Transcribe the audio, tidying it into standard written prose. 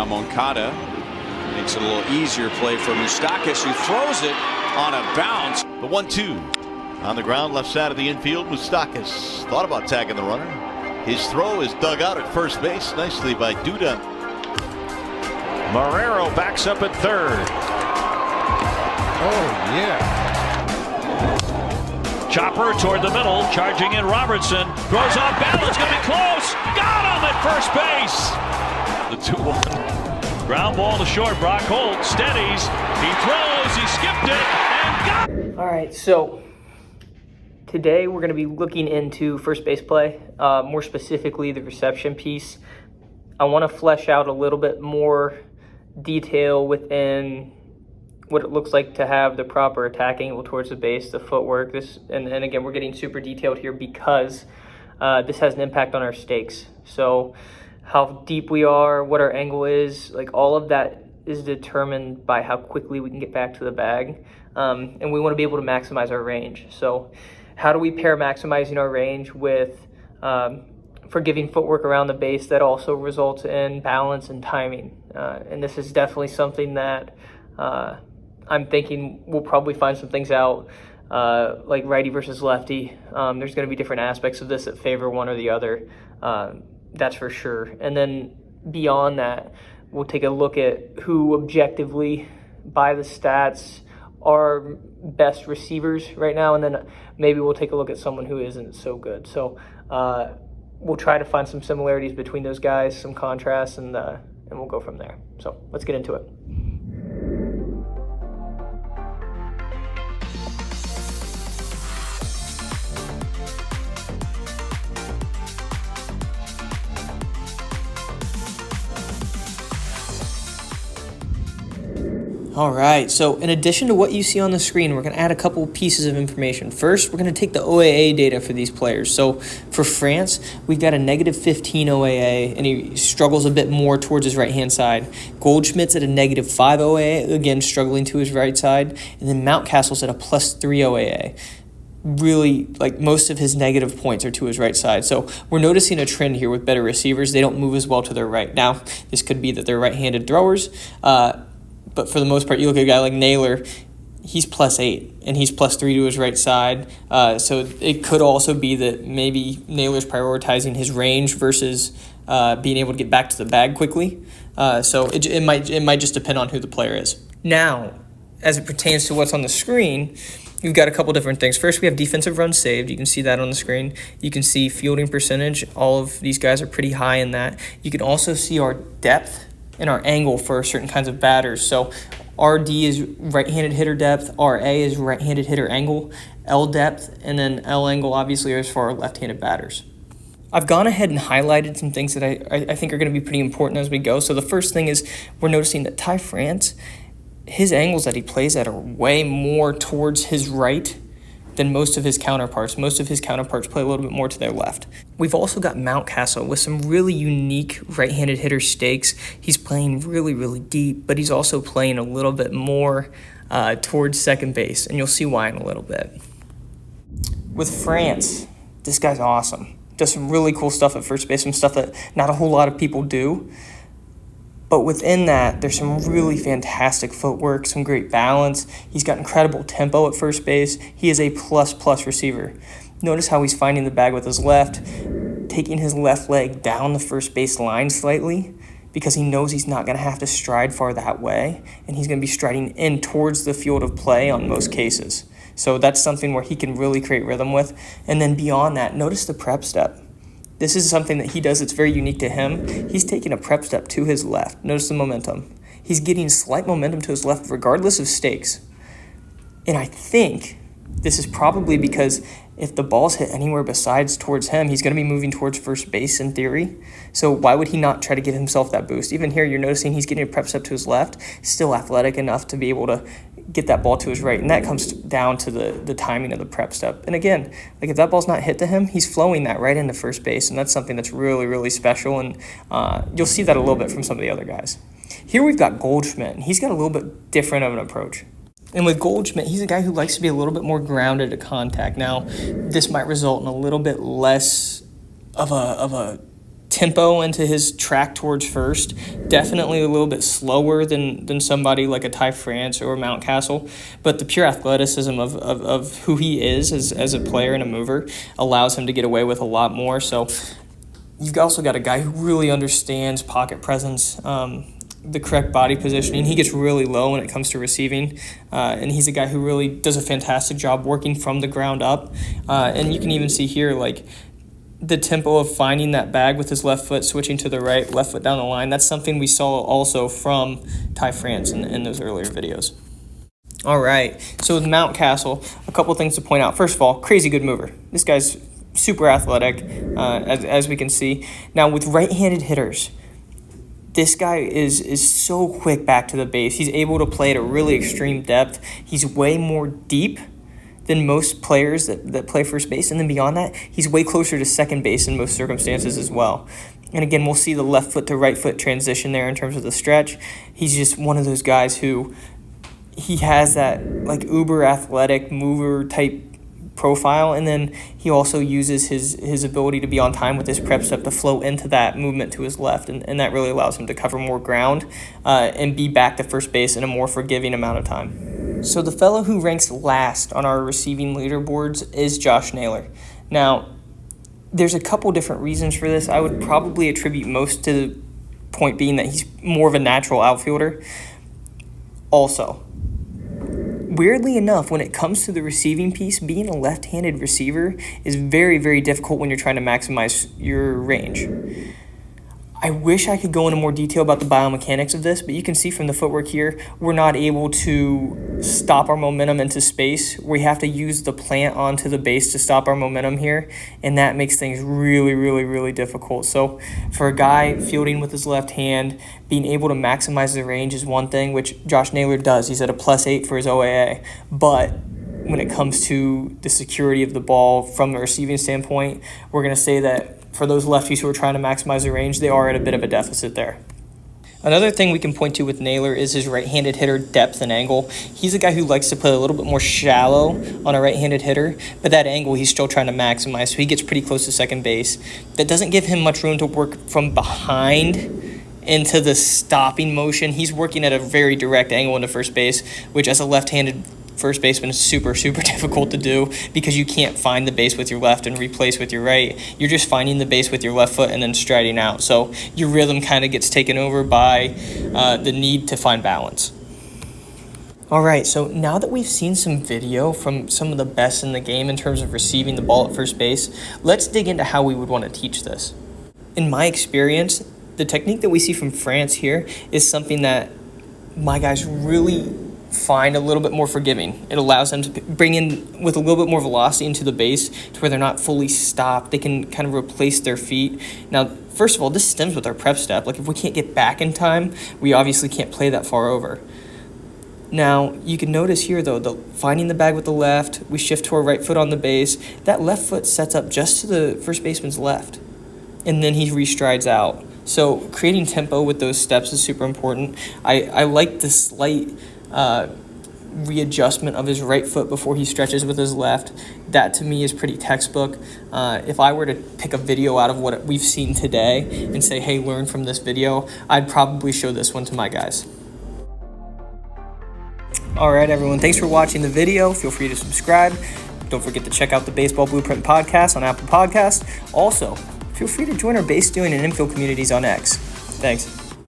Now Moncada makes it a little easier play for Moustakas, who throws it on a bounce. The 1-2 on the ground, left side of the infield. Moustakas thought about tagging the runner. His throw is dug out at first base nicely by Duda. Marrero backs up at third. Oh, yeah. Chopper toward the middle, charging in Robertson. Throws off balance, going to be close. Got him at first base. The 2-1. Ground ball to short. Brock Holt steadies. He throws. He skipped it and got it. All right, so today we're going to be looking into first base play, more specifically the reception piece. I want to flesh out a little bit more detail within what it looks like to have the proper attack angle towards the base, the footwork. And again, we're getting super detailed here because this has an impact on our stakes. So how deep we are, what our angle is, like all of that is determined by how quickly we can get back to the bag. And we want to be able to maximize our range. So how do we pair maximizing our range with forgiving footwork around the base that also results in balance and timing? And this is definitely something that I'm thinking we'll probably find some things out, like righty versus lefty. There's going to be different aspects of this that favor one or the other. That's for sure. And then beyond that, we'll take a look at who objectively, by the stats, are best receivers right now. And then maybe we'll take a look at someone who isn't so good. So we'll try to find some similarities between those guys, some contrasts, and we'll go from there. So let's get into it. All right, so in addition to what you see on the screen, we're going to add a couple pieces of information. First, we're going to take the OAA data for these players. So for France, we've got a -15 OAA, and he struggles a bit more towards his right-hand side. Goldschmidt's at a -5 OAA, again, struggling to his right side. And then Mountcastle's at a +3 OAA. Really, like most of his negative points are to his right side. So we're noticing a trend here with better receivers. They don't move as well to their right. Now, this could be that they're right-handed throwers, but for the most part, you look at a guy like Naylor, he's +8, and he's +3 to his right side. So it could also be that maybe Naylor's prioritizing his range versus being able to get back to the bag quickly. So it might just depend on who the player is. Now, as it pertains to what's on the screen, you've got a couple different things. First, we have defensive runs saved. You can see that on the screen. You can see fielding percentage. All of these guys are pretty high in that. You can also see our depth and our angle for certain kinds of batters. So RD is right-handed hitter depth, RA is right-handed hitter angle, L depth, and then L angle obviously is for our left-handed batters. I've gone ahead and highlighted some things that I think are going to be pretty important as we go. So the first thing is we're noticing that Ty France, his angles that he plays at are way more towards his right than most of his counterparts. Most of his counterparts play a little bit more to their left. We've also got Mountcastle with some really unique right-handed hitter stakes. He's playing really, really deep, but he's also playing a little bit more towards second base, and you'll see why in a little bit. With France, this guy's awesome. Does some really cool stuff at first base, some stuff that not a whole lot of people do. But within that, there's some really fantastic footwork, some great balance. He's got incredible tempo at first base. He is a plus receiver. Notice how he's finding the bag with his left, taking his left leg down the first base line slightly because he knows he's not going to have to stride far that way, and he's going to be striding in towards the field of play on most cases. So that's something where he can really create rhythm with. And then beyond that, notice the prep step. This is something that he does that's very unique to him. He's taking a prep step to his left. Notice the momentum. He's getting slight momentum to his left regardless of stakes. And I think this is probably because if the ball's hit anywhere besides towards him, he's going to be moving towards first base in theory. So why would he not try to give himself that boost? Even here, you're noticing he's getting a prep step to his left, still athletic enough to be able to get that ball to his right. And that comes down to the timing of the prep step. And again, like if that ball's not hit to him, he's flowing that right into first base. And that's something that's really, really special. And you'll see that a little bit from some of the other guys. Here we've got Goldschmidt, and he's got a little bit different of an approach. And with Goldschmidt, he's a guy who likes to be a little bit more grounded at contact. Now, this might result in a little bit less of a tempo into his track towards first. Definitely a little bit slower than somebody like a Ty France or a Mountcastle, but the pure athleticism of who he is as a player and a mover allows him to get away with a lot more. So you've also got a guy who really understands pocket presence, the correct body positioning. He gets really low when it comes to receiving, and he's a guy who really does a fantastic job working from the ground up. And you can even see here, like, the tempo of finding that bag with his left foot, switching to the right, left foot down the line. That's something we saw also from Ty France in those earlier videos. All right, so with Mountcastle, a couple things to point out. First of all, crazy good mover. This guy's super athletic, as we can see. Now, with right-handed hitters, this guy is so quick back to the base. He's able to play at a really extreme depth. He's way more deep than most players that play first base. And then beyond that, he's way closer to second base in most circumstances as well. And again, we'll see the left foot to right foot transition there in terms of the stretch. He's just one of those guys who he has that like uber athletic mover type profile, and then he also uses his ability to be on time with his prep step to flow into that movement to his left, and that really allows him to cover more ground and be back to first base in a more forgiving amount of time. So the fellow who ranks last on our receiving leaderboards is Josh Naylor. Now, there's a couple different reasons for this. I would probably attribute most to the point being that he's more of a natural outfielder. Also, weirdly enough, when it comes to the receiving piece, being a left-handed receiver is very, very difficult when you're trying to maximize your range. I wish I could go into more detail about the biomechanics of this, but you can see from the footwork here, we're not able to stop our momentum into space. We have to use the plant onto the base to stop our momentum here, and that makes things really, really, really difficult. So for a guy fielding with his left hand, being able to maximize the range is one thing, which Josh Naylor does. He's at a +8 for his OAA, but when it comes to the security of the ball from a receiving standpoint, we're going to say that for those lefties who are trying to maximize the range, they are at a bit of a deficit there. Another thing we can point to with Naylor is his right-handed hitter depth and angle. He's a guy who likes to play a little bit more shallow on a right-handed hitter, but that angle he's still trying to maximize, so he gets pretty close to second base. That doesn't give him much room to work from behind into the stopping motion. He's working at a very direct angle into first base, which as a left-handed first baseman is super, super difficult to do because you can't find the base with your left and replace with your right. You're just finding the base with your left foot and then striding out. So your rhythm kind of gets taken over by the need to find balance. All right, so now that we've seen some video from some of the best in the game in terms of receiving the ball at first base, let's dig into how we would want to teach this. In my experience, the technique that we see from France here is something that my guys really find a little bit more forgiving. It allows them to bring in with a little bit more velocity into the base to where they're not fully stopped. They can kind of replace their feet. Now, first of all, this stems with our prep step. Like if we can't get back in time, we obviously can't play that far over. Now, you can notice here, though, finding the bag with the left, we shift to our right foot on the base. That left foot sets up just to the first baseman's left, and then he restrides out. So creating tempo with those steps is super important. I like the slight readjustment of his right foot before he stretches with his left. That to me is pretty textbook. If I were to pick a video out of what we've seen today and say, hey, learn from this video, I'd probably show this one to my guys. All right, everyone, thanks for watching the video. Feel free to subscribe. Don't forget to check out the Baseball Blueprint podcast on Apple Podcasts. Also, feel free to join our base stealing and infield communities on X. Thanks.